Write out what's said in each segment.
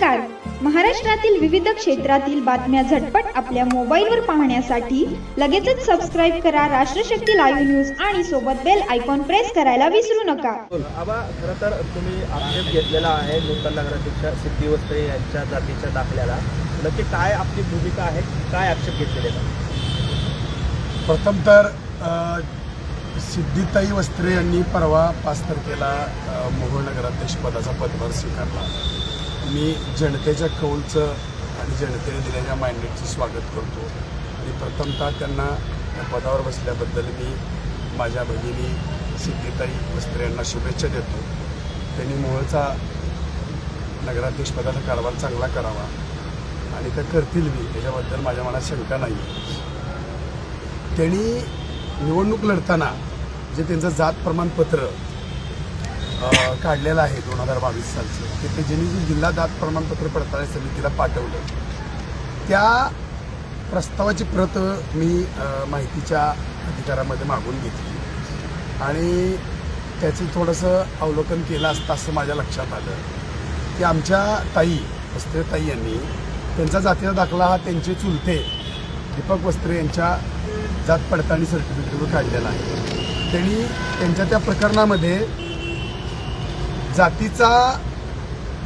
नमस्कार. महाराष्ट्रातील विविध क्षेत्रातील बातम्या झटपट आपल्या मोबाईलवर पाहण्यासाठी लगेचच सबस्क्राईब करा राष्ट्रशक्ती लाईव्ह न्यूज आणि सोबत बेल आयकॉन प्रेस करायला विसरू नका. आबा, खरं तर तुम्ही आक्षेप घेतलेला आहे नूतन नगराध्यक्ष सिद्धी वस्त्रे यांच्या जातीच्या दाखल्याला. नक्की काय आपली भूमिका आहे, काय आक्षेप घेतलेले आहेत? प्रथम तर सिद्धीताई वस्त्रे यांनी परवा 5 तारखेला मोहोळ नगराध्यक्ष पदाचा पदभार स्वीकारला. मी जनतेच्या कौलचं आणि जनतेने दिलेल्या मॅन्डेटचं स्वागत करतो आणि प्रथमतः त्यांना या पदावर बसल्याबद्दल मी माझ्या भगिनी सिद्धीताई वस्त्रे यांना शुभेच्छा देतो. त्यांनी मोहोळचा नगराध्यक्षपदाचा कारभार चांगला करावा आणि त्या करतील मी, याच्याबद्दल माझ्या मनात शंका नाही. त्यांनी निवडणूक लढताना जे त्यांचं जात प्रमाणपत्र काढलेलं आहे 2022 सालचं, ते ज्यांनी जे जिल्हा जात प्रमाणपत्र पडताळणी समितीला पाठवलं, त्या प्रस्तावाची प्रत मी माहितीच्या अधिकारामध्ये मागून घेतली आणि त्याचं थोडंसं अवलोकन केलं असतं असं माझ्या लक्षात आलं की आमच्या ताई वस्त्रे ताई यांनी त्यांचा जातीचा दाखला हा त्यांचे चुलते दीपक वस्त्रे यांच्या जात पडताळणी सर्टिफिकेटवर काढलेला आहे. त्यांनी त्यांच्या त्या प्रकरणामध्ये जातीचा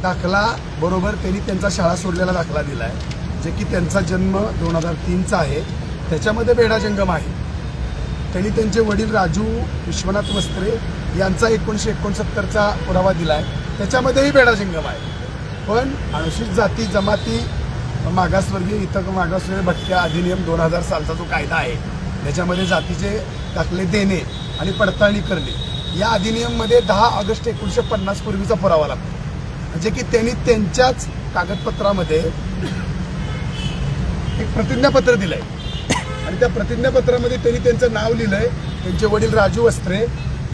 दाखला बरोबर त्यांनी त्यांचा शाळा सोडलेला दाखला दिला आहे, जे की त्यांचा जन्म 2003चा आहे. त्याच्यामध्ये बेडाजंगम आहे. त्यांनी त्यांचे वडील राजू विश्वनाथ वस्त्रे यांचा 1969चा पुरावा दिला आहे, त्याच्यामध्येही बेडाजंगम आहे. पण अनुसूचित जाती जमाती मागासवर्गीय इतर मागासवर्गीय भटक्या अधिनियम 2000 सालचा जो कायदा आहे, त्याच्यामध्ये जातीचे दाखले देणे आणि पडताळणी करणे या अधिनियममध्ये 10 ऑगस्ट 1950 पूर्वीचा पुरावा लागतो, म्हणजे की त्यांनी त्यांच्याच कागदपत्रामध्ये एक प्रतिज्ञापत्र दिलंय आणि त्या प्रतिज्ञापत्रामध्ये त्यांनी त्यांचं नाव लिहिलंय. त्यांचे वडील राजू वस्त्रे,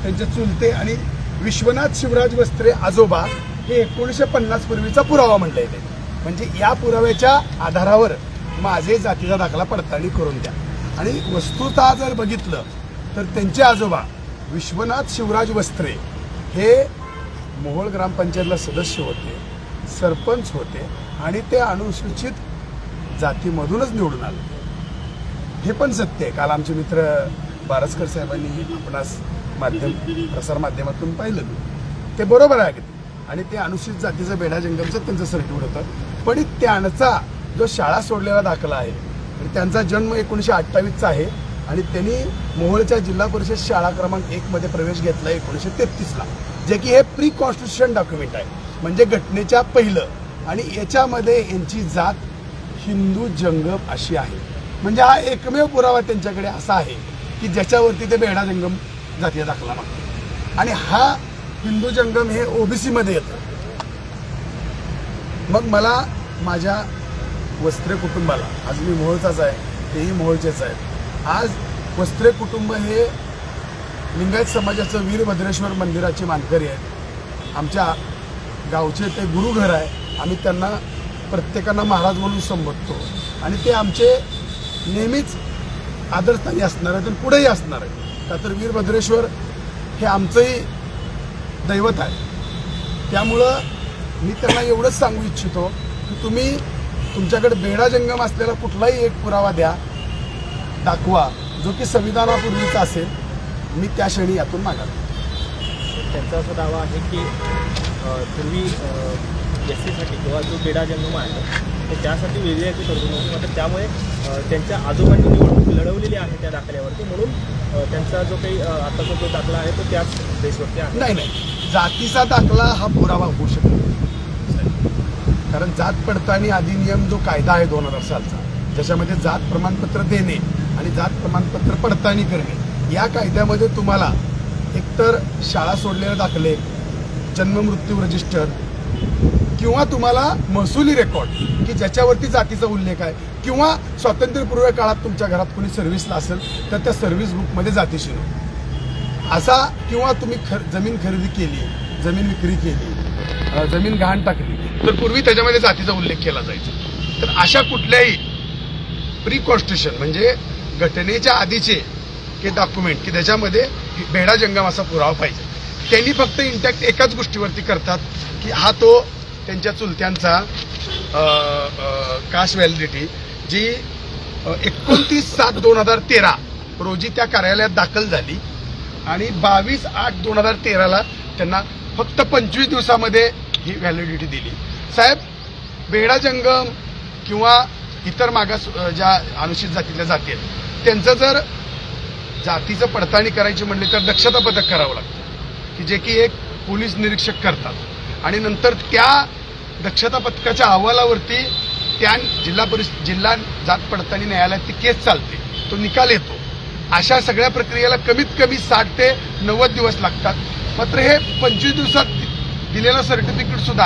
त्यांचे चुलते आणि विश्वनाथ शिवराज वस्त्रे आजोबा हे 1950 पूर्वीचा पुरावा म्हटलंय त्यांनी. म्हणजे या पुराव्याच्या आधारावर माझे जातीचा दाखला पडताळणी करून द्या. आणि वस्तुतः जर बघितलं तर त्यांचे आजोबा विश्वनाथ शिवराज वस्त्रे हे मोहोळ ग्रामपंचायतला सदस्य होते, सरपंच होते आणि ते अनुसूचित जातीमधूनच निवडून आले. हे पण सत्य आहे. काल आमचे मित्र बारसकर साहेबांनी आपणास प्रसार माध्यमातून पाहिलं, ते बरोबर आहे आणि ते अनुसूचित जातीचं बेडाजंगमचं त्यांचं सर्टिफिकेट होतं. पण त्यांचा जो शाळा सोडलेला दाखला आहे त्यांचा जन्म 1928चा आहे आणि त्यांनी मोहोळच्या जिल्हा परिषद शाळा क्रमांक 1 मध्ये प्रवेश घेतला 1933ला, जे की हे प्री कॉन्स्टिट्यूशन डॉक्युमेंट आहे, म्हणजे घटनेच्या पहिलं. आणि याच्यामध्ये यांची जात हिंदू जंगम अशी आहे. म्हणजे हा एकमेव पुरावा त्यांच्याकडे असा आहे की ज्याच्यावरती ते बेडाजंगम जातीचा दाखला मागतो आणि हा हिंदू जंगम हे ओबीसी मध्ये येतं. मग मला माझ्या वस्त्रे कुटुंबाला, आज मी मोहोळचाच आहे, तेही मोहोळचेच आहेत, आज वस्त्रे कुटुंब हे लिंगायत समाजाचं वीरभद्रेश्वर मंदिराचे मानकरी आहेत. आमच्या गावचे ते गुरुघर आहे. आम्ही त्यांना प्रत्येकांना महाराज म्हणून संबोधतो आणि ते आमचे नेहमीच आदरस्थानी असणार आहेत आणि पुढेही असणार आहे. का तर वीरभद्रेश्वर हे आमचंही दैवत आहे. त्यामुळं मी त्यांना एवढंच सांगू इच्छितो की तुम्ही तुमच्याकडे बेडाजंगम असलेला कुठलाही एक पुरावा द्या, दाखवा, जो की संविधानापूर्वीचा असेल. मी त्या क्षणी यातून मागाल. त्यांचा असा दावा आहे की पूर्वी एससीसाठी किंवा जो बेडाजंगम आहे ते त्यासाठी वेगळी याची तरतूद नव्हती, मात्र त्यामुळे त्यांच्या आजोबांनी निवडणूक लढवलेली आहे त्या दाखल्यावरती, म्हणून त्यांचा जो काही आताचा जो दाखला आहे तो त्याच बेसवरती आहे. नाही, जातीचा दाखला हा पुरावा होऊ शकतो, कारण जात पडताळणी अधिनियम जो कायदा आहे 2000 सालचा, ज्याच्यामध्ये जात प्रमाणपत्र देणे आणि जात प्रमाणपत्र पडताळणी करणे, या कायद्यामध्ये तुम्हाला एकतर शाळा सोडलेले दाखले, जन्म मृत्यू रजिस्टर किंवा तुम्हाला महसुली रेकॉर्ड की ज्याच्यावरती जातीचा उल्लेख आहे, किंवा स्वातंत्र्यपूर्व काळात तुमच्या घरात कोणी सर्व्हिसला असेल तर त्या सर्व्हिस बुकमध्ये जातीशी नोंद असा, किंवा तुम्ही जमीन खरेदी केली, जमीन विक्री केली, जमीन गहाण टाकली तर पूर्वी त्याच्यामध्ये जातीचा उल्लेख केला जायचा. तर अशा कुठल्याही प्री कॉन्स्टिट्यूशन म्हणजे घटनेच्या आधीचे हे डॉक्युमेंट की त्याच्यामध्ये बेडाजंगम असा पुरावा पाहिजे. त्यांनी फक्त इंटॅक्ट एकाच गोष्टीवरती करतात की हा तो त्यांच्या चुलत्यांचा कास्ट व्हॅलिडिटी जी 29/7/2013 रोजी त्या कार्यालयात दाखल झाली आणि 22/8/2013 त्यांना फक्त 25 दिवसामध्ये ही व्हॅलिडिटी दिली. साहेब, बेडा जंगम किंवा इतर मागास ज्या अनुसूचित जातीतल्या जाती आहेत त्यांचं जर जातीचं पडताळणी करायची म्हणली तर दक्षता पथक करावं लागतं की जे की एक पोलीस निरीक्षक करतात आणि नंतर त्या दक्षता पथकाच्या अहवालावरती त्या जिल्हा जात पडताळणी न्यायालयात ती केस चालते, तो निकाल येतो. अशा सगळ्या प्रक्रियेला कमीत कमी 60 ते 90 दिवस लागतात. मात्र हे 25 दिवसात दिलेलं सर्टिफिकेट सुद्धा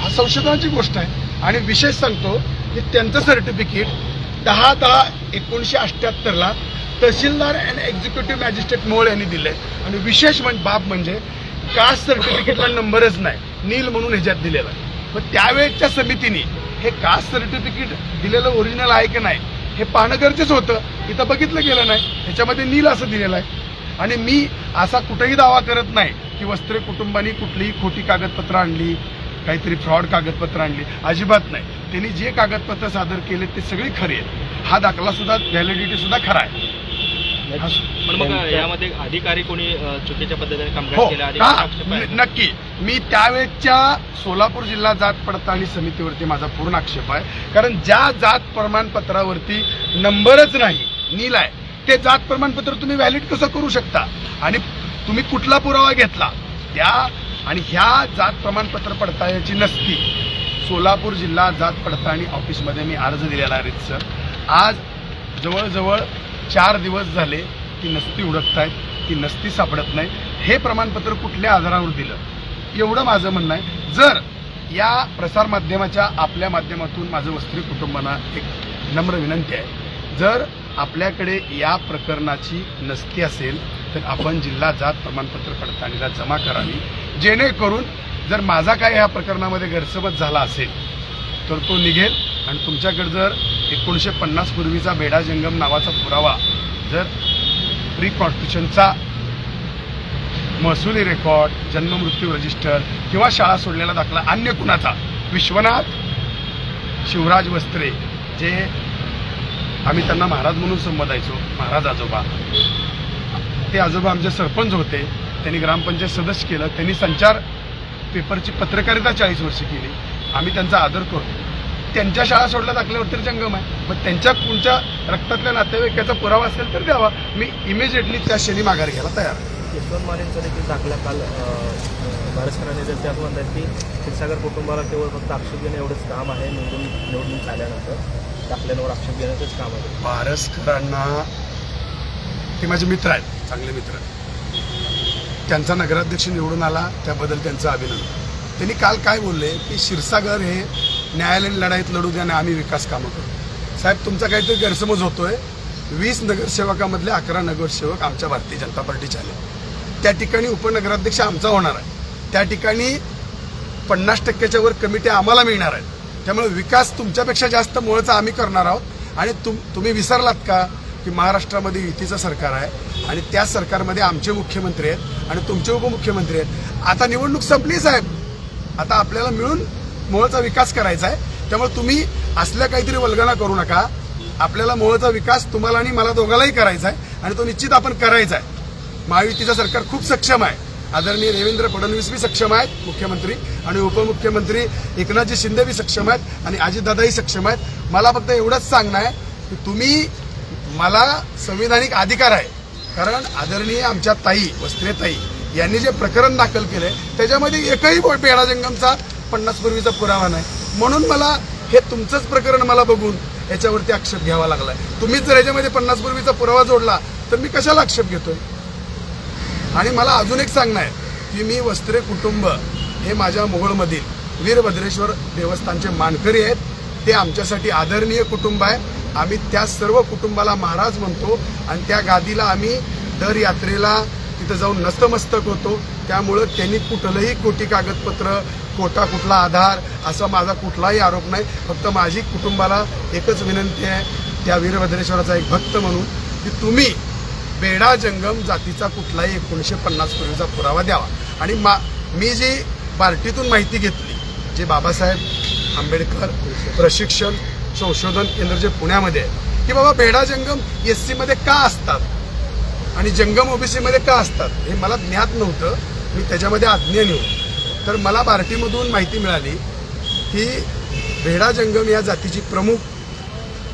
हा संशोधनाची गोष्ट आहे. आणि विशेष सांगतो की त्यांचं certificate 10/10/1978 tehsildar and executive magistrate Mol यांनी दिलंय. आणि विशेष बाब म्हणजे कास्ट सर्टिफिकेटला नंबरच नाही, नील म्हणून ह्याच्यात दिलेला आहे. मग त्यावेळेच्या समितीने हे कास्ट सर्टिफिकेट दिलेलं ओरिजिनल आहे की नाही हे पाहणं गरजेचं होतं. इथं बघितलं गेलं नाही, ह्याच्यामध्ये नील असं दिलेलं आहे. आणि मी असा कुठेही दावा करत नाही की वस्त्रे कुटुंबानी कुठलीही खोटी कागदपत्र आणली, काहीतरी फ्रॉड कागदपत्र आणली, अजिबात नाही. त्यांनी जे कागदपत्र सादर केले ते सगळी खरी आहेत. हा दाखला सुद्धा व्हॅलिडिटी सुद्धा खरा आहे. पण मग यामध्ये अधिकारी कोणी चुकीच्या पद्धतीने कामकाज हो, केलं आक्षेप आहे? नक्की. मी त्यावेळेच्या सोलापूर जिल्हा जात पडताळणी समितीवरती माझा पूर्ण आक्षेप आहे. कारण ज्या जात प्रमाणपत्रावरती नंबरच नाही, नील आहे, ते जात प्रमाणपत्र तुम्ही व्हॅलिड कसं करू शकता? आणि तुम्ही कुठला पुरावा घेतला त्या आणि ह्या जात प्रमाणपत्र पडताळणीची नसती. सोलापूर जिल्हा जात पडताळणी ऑफिसमध्ये मी अर्ज दिलेला आहे सर. आज जवळजवळ 4 दिवस झाले ती नसती हुडकतायत, ती नसती सापडत नाही. हे प्रमाणपत्र कुठल्या आधारावर दिलं एवढं माझं म्हणणं आहे. जर या प्रसारमाध्यमाच्या आपल्या माध्यमातून माझं वस्त्री कुटुंबांना एक नम्र विनंती आहे, जर आपल्याकडे या प्रकरणाची नसती असेल तर आपण जिल्हा जात प्रमाणपत्र पडताळणीला जमा करावी, जेणेकरून जर माझा काय ह्या प्रकरणामध्ये गैरसमज झाला असेल तर तो निघेल. आणि तुमच्याकडे जर 1950 पूर्वीचा बेडा जंगम नावाचा पुरावा, जर प्री कॉन्स्टिट्यूशनचा महसुली रेकॉर्ड, जन्म मृत्यू रजिस्टर किंवा शाळा सोडलेला दाखला अन्य कुणाचा, विश्वनाथ शिवराज वस्त्रे जे आम्ही त्यांना महाराज म्हणून संबोधायचो, महाराज आजोबा, ते आजोबा आमचे सरपंच होते, त्यांनी ग्रामपंचायत सदस्य केलं, त्यांनी संचार पेपरची पत्रकारिता 40 वर्ष केली, आम्ही त्यांचा आदर करतो. त्यांच्या शाळा सोडल्या दाखल्यावर तर जंगम आहे, मग त्यांच्या कोणत्या रक्तातल्या नातेवाईकाचा पुरावा असेल तर द्यावा. मी इमिजिएटली त्या क्षणी माघार घ्यायला तयार आहे. यशवंत मानेंचा देखील दाखला काल भारत सरांनी जर त्यात म्हणतात की क्षीरसागर कुटुंबाला केवळ फक्त आक्षेप घेणं एवढंच काम आहे, निवडून झाल्यानंतर दाखल्यांवर आक्षेप घेण्याचंच काम आहे. पारसकरांना, ते माझे मित्र आहेत, चांगले मित्र, त्यांचा नगराध्यक्ष निवडून आला त्याबद्दल त्यांचं अभिनंदन. त्यांनी काल काय बोलले की क्षीरसागर हे न्यायालयीन लढाईत लढू द्या आणि आम्ही विकास कामं करू. साहेब, तुमचा काहीतरी गैरसमज होतोय. 20 नगरसेवकामधले 11 नगरसेवक आमच्या भारतीय जनता पार्टीचे आले. त्या ठिकाणी उपनगराध्यक्ष आमचा होणार आहे. त्या ठिकाणी 50% वर कमिटी आम्हाला मिळणार आहेत. त्यामुळे विकास तुमच्यापेक्षा जास्त मूळचा आम्ही करणार आहोत. आणि तुम्ही विसरलात का की महाराष्ट्रामध्ये युतीचं सरकार आहे आणि त्या सरकारमध्ये आमचे मुख्यमंत्री आहेत आणि तुमचे उपमुख्यमंत्री आहेत. आता निवडणूक संपली साहेब, आता आपल्याला मिळून मोहळचा विकास करायचा आहे. त्यामुळे तुम्ही असल्या काहीतरी वल्गना करू नका. आपल्याला मोहळचा विकास तुम्हाला आणि मला दोघांनाही करायचा आहे आणि तो निश्चित आपण करायचा आहे. महायुतीचं सरकार खूप सक्षम आहे. आदरणीय देवेंद्र फडणवीस बी सक्षम आहेत मुख्यमंत्री आणि उपमुख्यमंत्री एकनाथजी शिंदे बी सक्षम आहेत आणि अजितदादाही सक्षम आहेत. मला फक्त एवढंच सांगणं आहे की तुम्ही, मला संविधानिक अधिकार आहे, कारण आदरणीय आमच्या ताई वस्त्रे ताई यांनी जे प्रकरण दाखल केलंय त्याच्यामध्ये एकही बेडा जंगमचा 50 पूर्वीचा पुरावा नाही. म्हणून मला हे तुमचंच प्रकरण मला बघून याच्यावरती आक्षेप घ्यावा लागलाय. तुम्हीच जर याच्यामध्ये 50 पूर्वीचा पुरावा जोडला तर मी कशाला आक्षेप घेतोय? आणि मला अजून एक सांगणं आहे की मी वस्त्रे कुटुंब हे माझ्या मोहोळमधील वीरभद्रेश्वर देवस्थानचे मानकरी आहेत. ते आमच्यासाठी आदरणीय कुटुंब आहे. आम्ही त्या सर्व कुटुंबाला महाराज म्हणतो आणि त्या गादीला आम्ही दर यात्रेला तिथं जाऊन नतमस्तक होतो. त्यामुळं त्यांनी कुठलंही खोटी कागदपत्र, खोटा कुठला आधार, असा माझा कुठलाही आरोप नाही. फक्त माझी कुटुंबाला एकच विनंती आहे, त्या वीरभद्रेश्वराचा एक भक्त म्हणून, की तुम्ही बेडा जंगम जातीचा कुठलाही 1950 पूर्वीचा पुरावा द्यावा. आणि मी जी पार्टीतून माहिती घेतली, जे बाबासाहेब आंबेडकर प्रशिक्षण संशोधन केंद्र जे पुण्यामध्ये आहे की बाबा बेडा जंगम SC मध्ये का असतात आणि जंगम OBC मध्ये का असतात हे मला ज्ञात नव्हतं. मी त्याच्यामध्ये अज्ञानी होतो. तर मला बार्टीमधून माहिती मिळाली की बेडा जंगम या जातीची प्रमुख,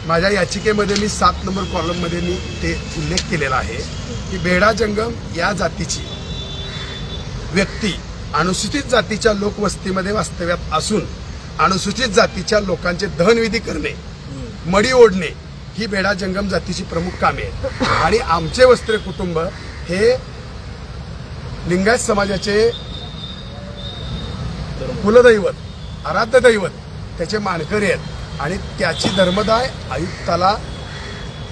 माझ्या याचिकेमध्ये मी 7 नंबर कॉलममध्ये मी ते उल्लेख केलेला आहे की बेडा जंगम या जातीची व्यक्ती अनुसूचित जातीच्या लोकवस्तीमध्ये वास्तव्यात असून अनुसूचित जातीच्या लोकांचे दहनविधी करणे, मडी ओढणे ही बेडा जंगम जातीची प्रमुख कामे आहेत. आणि आमचे वस्त्रे कुटुंब हे लिंगायत समाजाचे कुलदैवत, आराध्य दैवत त्याचे मानकरी आहेत आणि त्याची धर्मदाय आयुक्ताला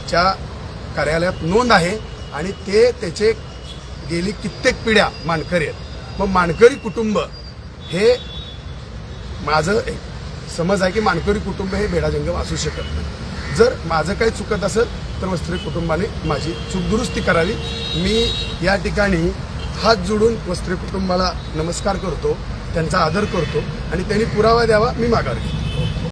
च्या कार्यालयात नोंद आहे आणि ते त्याचे गेली कित्येक पिढ्या मानकरी आहेत. मग मानकरी कुटुंब हे माझं एक समज आहे की मानकरी कुटुंब हे बेडा जंगम असू शकत नाही. जर माझं काही चुकत असेल तर वस्त्रे कुटुंबाने माझी चूक दुरुस्ती करावी. मी या ठिकाणी हात जोडून वस्त्रे कुटुंबाला नमस्कार करतो, त्यांचा आदर करतो आणि त्यांनी पुरावा द्यावा, मी माघार घेतो.